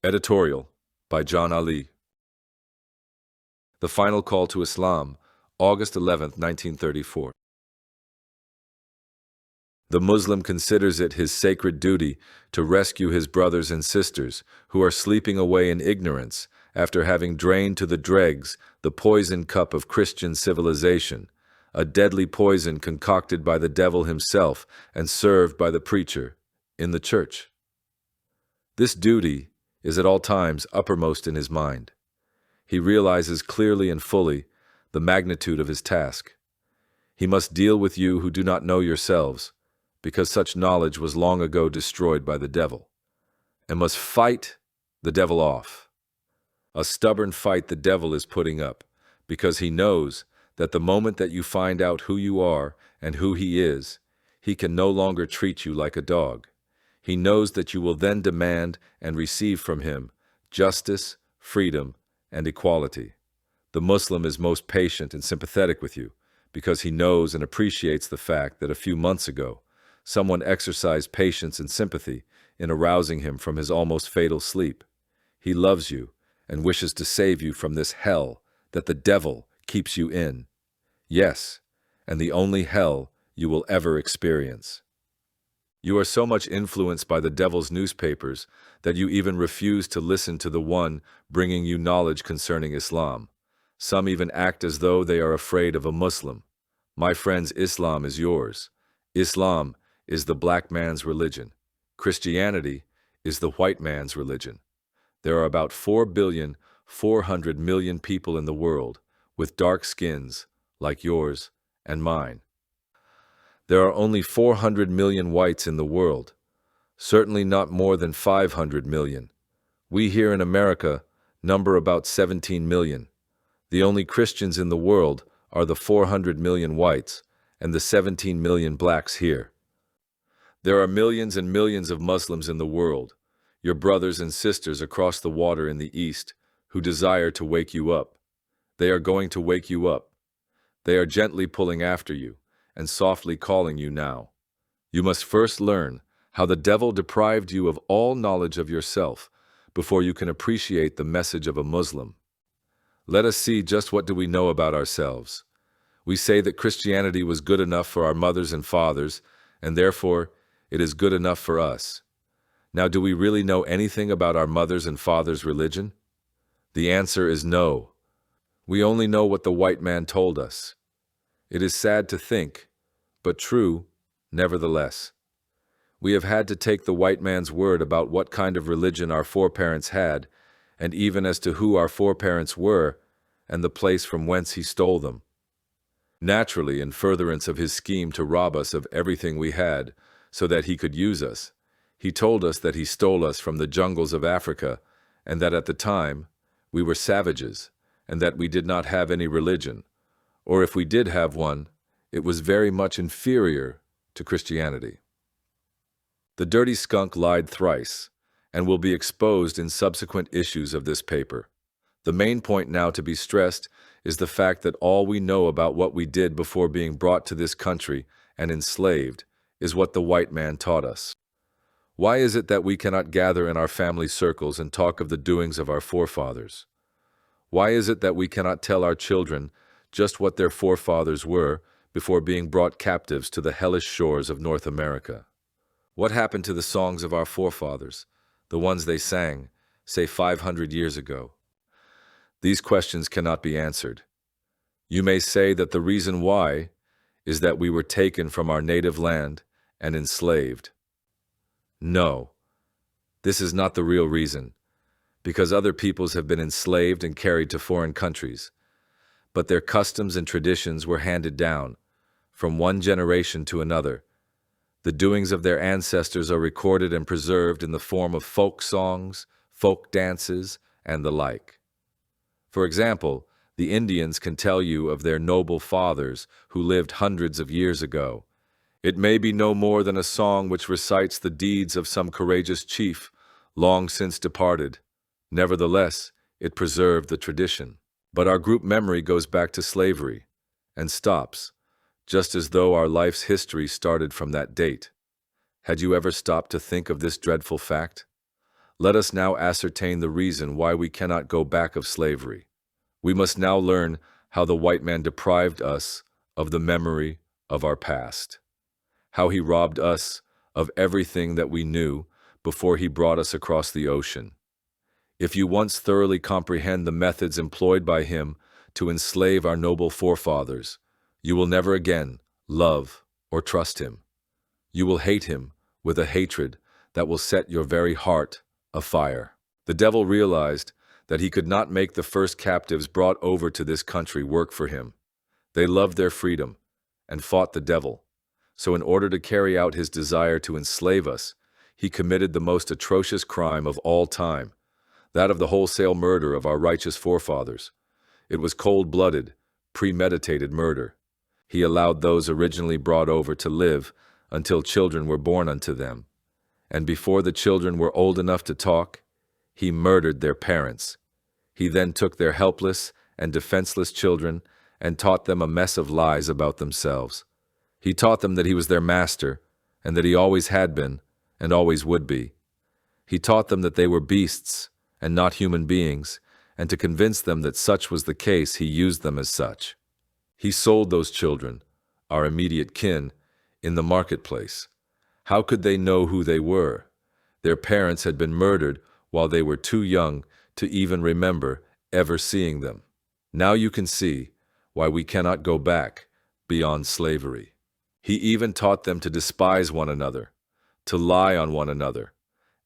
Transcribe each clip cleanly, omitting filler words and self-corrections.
Editorial by John Ali. The Final Call to Islam, August 11, 1934. The Muslim considers it his sacred duty to rescue his brothers and sisters who are sleeping away in ignorance after having drained to the dregs the poison cup of Christian civilization, a deadly poison concocted by the devil himself and served by the preacher in the church. This duty is at all times uppermost in his mind. He realizes clearly and fully the magnitude of his task. He must deal with you who do not know yourselves, because such knowledge was long ago destroyed by the devil, and must fight the devil off. A stubborn fight the devil is putting up, because he knows that the moment that you find out who you are and who he is, he can no longer treat you like a dog. He knows that you will then demand and receive from him justice, freedom, and equality. The Muslim is most patient and sympathetic with you because he knows and appreciates the fact that a few months ago, someone exercised patience and sympathy in arousing him from his almost fatal sleep. He loves you and wishes to save you from this hell that the devil keeps you in. Yes, and the only hell you will ever experience. You are so much influenced by the devil's newspapers that you even refuse to listen to the one bringing you knowledge concerning Islam. Some even act as though they are afraid of a Muslim. My friends, Islam is yours. Islam is the black man's religion. Christianity is the white man's religion. There are about 4,400,000,000 people in the world with dark skins like yours and mine. There are only 400 million whites in the world, certainly not more than 500 million. We here in America number about 17 million. The only Christians in the world are the 400 million whites and the 17 million blacks here. There are millions and millions of Muslims in the world, your brothers and sisters across the water in the East, who desire to wake you up. They are going to wake you up. They are gently pulling after you and softly calling you now. You must first learn how the devil deprived you of all knowledge of yourself before you can appreciate the message of a Muslim. Let us see just what do we know about ourselves. We say that Christianity was good enough for our mothers and fathers, and therefore it is good enough for us. Now, do we really know anything about our mothers' and fathers' religion? The answer is no. We only know what the white man told us. It is sad to think, but true, nevertheless. We have had to take the white man's word about what kind of religion our foreparents had, and even as to who our foreparents were, and the place from whence he stole them. Naturally, in furtherance of his scheme to rob us of everything we had, so that he could use us, he told us that he stole us from the jungles of Africa, and that at the time we were savages, and that we did not have any religion, or if we did have one, it was very much inferior to Christianity. The dirty skunk lied thrice, and will be exposed in subsequent issues of this paper. The main point now to be stressed is the fact that all we know about what we did before being brought to this country and enslaved is what the white man taught us. Why is it that we cannot gather in our family circles and talk of the doings of our forefathers? Why is it that we cannot tell our children just what their forefathers were before being brought captives to the hellish shores of North America? What happened to the songs of our forefathers, the ones they sang, say 500 years ago? These questions cannot be answered. You may say that the reason why is that we were taken from our native land and enslaved. No, this is not the real reason, because other peoples have been enslaved and carried to foreign countries, but their customs and traditions were handed down from one generation to another. The doings of their ancestors are recorded and preserved in the form of folk songs, folk dances, and the like. For example, the Indians can tell you of their noble fathers who lived hundreds of years ago. It may be no more than a song which recites the deeds of some courageous chief, long since departed. Nevertheless, it preserved the tradition. But our group memory goes back to slavery, and stops, just as though our life's history started from that date. Had you ever stopped to think of this dreadful fact? Let us now ascertain the reason why we cannot go back of slavery. We must now learn how the white man deprived us of the memory of our past, how he robbed us of everything that we knew before he brought us across the ocean. If you once thoroughly comprehend the methods employed by him to enslave our noble forefathers, you will never again love or trust him. You will hate him with a hatred that will set your very heart afire. The devil realized that he could not make the first captives brought over to this country work for him. They loved their freedom and fought the devil. So in order to carry out his desire to enslave us, he committed the most atrocious crime of all time, that of the wholesale murder of our righteous forefathers. It was cold-blooded, premeditated murder. He allowed those originally brought over to live until children were born unto them. And before the children were old enough to talk, he murdered their parents. He then took their helpless and defenseless children and taught them a mess of lies about themselves. He taught them that he was their master and that he always had been and always would be. He taught them that they were beasts and not human beings, and to convince them that such was the case, he used them as such. He sold those children, our immediate kin, in the marketplace. How could they know who they were? Their parents had been murdered while they were too young to even remember ever seeing them. Now you can see why we cannot go back beyond slavery. He even taught them to despise one another, to lie on one another,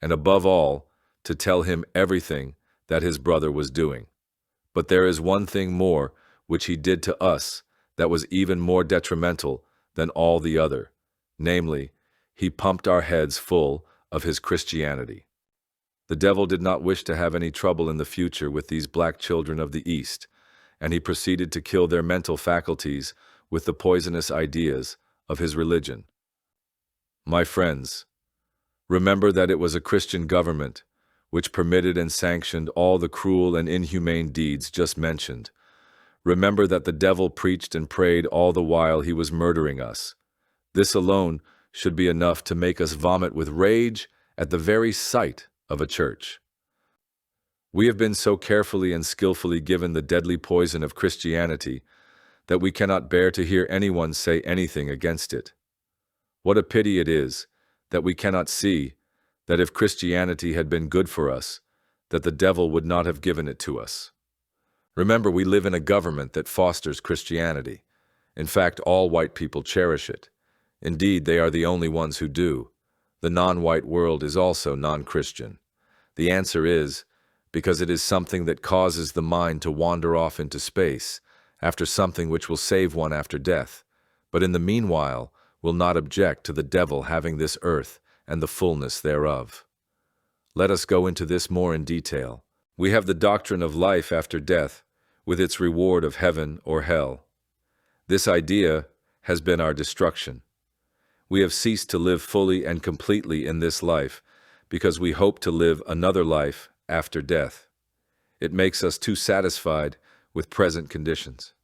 and above all, to tell him everything that his brother was doing. But there is one thing more which he did to us that was even more detrimental than all the other, namely, he pumped our heads full of his Christianity. The devil did not wish to have any trouble in the future with these black children of the East, and he proceeded to kill their mental faculties with the poisonous ideas of his religion. My friends, remember that it was a Christian government which permitted and sanctioned all the cruel and inhumane deeds just mentioned. Remember that the devil preached and prayed all the while he was murdering us. This alone should be enough to make us vomit with rage at the very sight of a church. We have been so carefully and skillfully given the deadly poison of Christianity that we cannot bear to hear anyone say anything against it. What a pity it is that we cannot see that if Christianity had been good for us, that the devil would not have given it to us. Remember, we live in a government that fosters Christianity. In fact, all white people cherish it. Indeed, they are the only ones who do. The non-white world is also non-Christian. The answer is because it is something that causes the mind to wander off into space after something which will save one after death, but in the meanwhile will not object to the devil having this earth and the fullness thereof. Let us go into this more in detail. We have the doctrine of life after death, with its reward of heaven or hell. This idea has been our destruction. We have ceased to live fully and completely in this life because we hope to live another life after death. It makes us too satisfied with present conditions.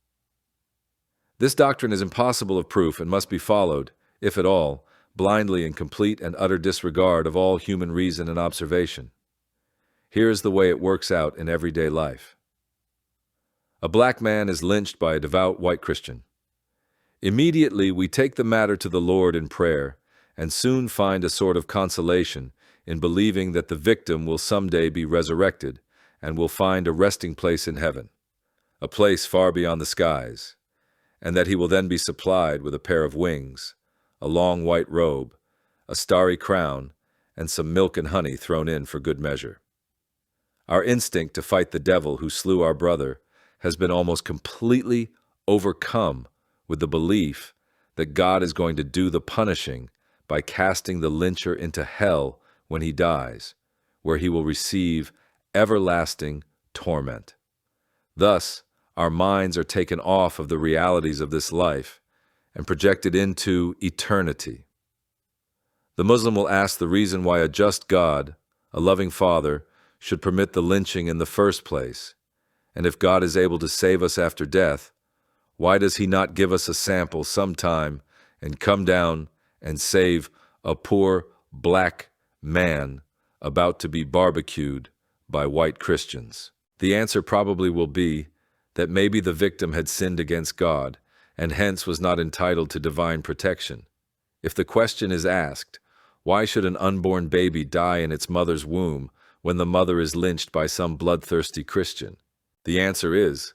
This doctrine is impossible of proof and must be followed, if at all, blindly in complete and utter disregard of all human reason and observation. Here is the way it works out in everyday life. A black man is lynched by a devout white Christian. Immediately we take the matter to the Lord in prayer and soon find a sort of consolation in believing that the victim will someday be resurrected and will find a resting place in heaven, a place far beyond the skies, and that he will then be supplied with a pair of wings, a long white robe, a starry crown, and some milk and honey thrown in for good measure. Our instinct to fight the devil who slew our brother has been almost completely overcome with the belief that God is going to do the punishing by casting the lyncher into hell when he dies, where he will receive everlasting torment. Thus, our minds are taken off of the realities of this life and projected into eternity. The Muslim will ask the reason why a just God, a loving Father, should permit the lynching in the first place, and if God is able to save us after death, why does he not give us a sample sometime and come down and save a poor black man about to be barbecued by white Christians? The answer probably will be that maybe the victim had sinned against God and hence was not entitled to divine protection. If the question is asked, why should an unborn baby die in its mother's womb when the mother is lynched by some bloodthirsty Christian? The answer is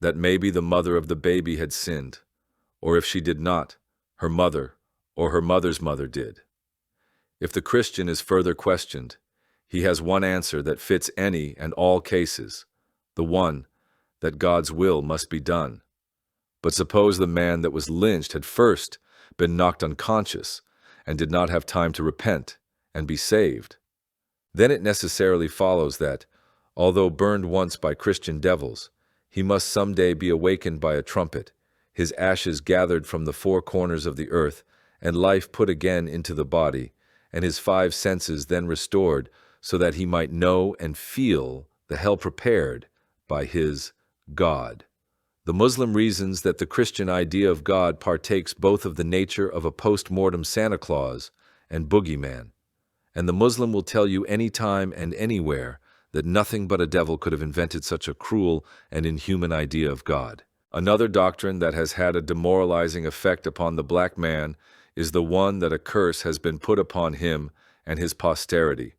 that maybe the mother of the baby had sinned, or if she did not, her mother or her mother's mother did. If the Christian is further questioned, he has one answer that fits any and all cases, the one that God's will must be done. But suppose the man that was lynched had first been knocked unconscious and did not have time to repent and be saved. Then it necessarily follows that, although burned once by Christian devils, he must someday be awakened by a trumpet, his ashes gathered from the four corners of the earth, and life put again into the body, and his five senses then restored, so that he might know and feel the hell prepared by his God. The Muslim reasons that the Christian idea of God partakes both of the nature of a post-mortem Santa Claus and boogeyman, and the Muslim will tell you any time and anywhere that nothing but a devil could have invented such a cruel and inhuman idea of God. Another doctrine that has had a demoralizing effect upon the black man is the one that a curse has been put upon him and his posterity.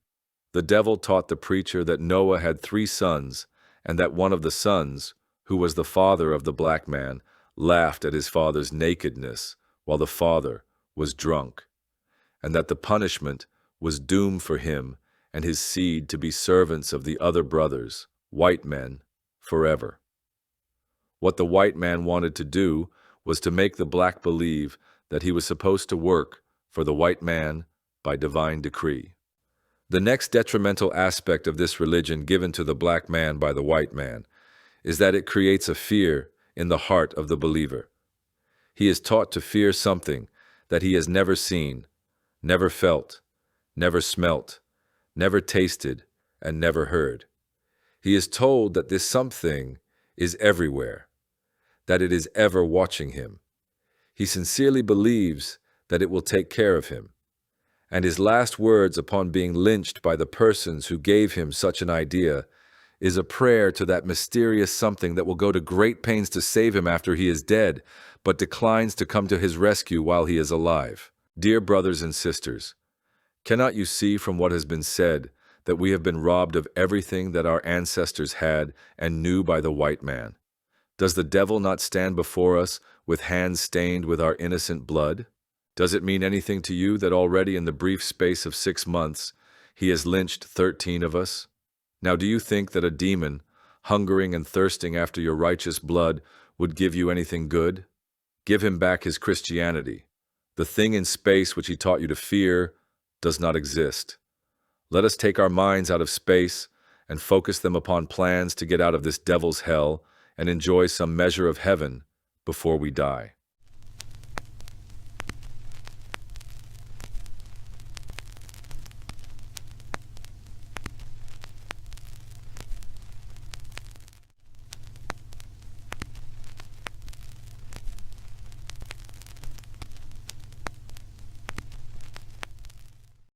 The devil taught the preacher that Noah had 3 sons, and that one of the sons, who was the father of the black man, laughed at his father's nakedness while the father was drunk, and that the punishment was doom for him and his seed to be servants of the other brothers, white men, forever. What the white man wanted to do was to make the black believe that he was supposed to work for the white man by divine decree. The next detrimental aspect of this religion given to the black man by the white man is that it creates a fear in the heart of the believer. He is taught to fear something that he has never seen, never felt, never smelt, never tasted, and never heard. He is told that this something is everywhere, that it is ever watching him. He sincerely believes that it will take care of him. And his last words upon being lynched by the persons who gave him such an idea is a prayer to that mysterious something that will go to great pains to save him after he is dead, but declines to come to his rescue while he is alive. Dear brothers and sisters, cannot you see from what has been said that we have been robbed of everything that our ancestors had and knew by the white man? Does the devil not stand before us with hands stained with our innocent blood? Does it mean anything to you that already in the brief space of 6 months he has lynched 13 of us? Now do you think that a demon, hungering and thirsting after your righteous blood, would give you anything good? Give him back his Christianity. The thing in space which he taught you to fear does not exist. Let us take our minds out of space and focus them upon plans to get out of this devil's hell and enjoy some measure of heaven before we die.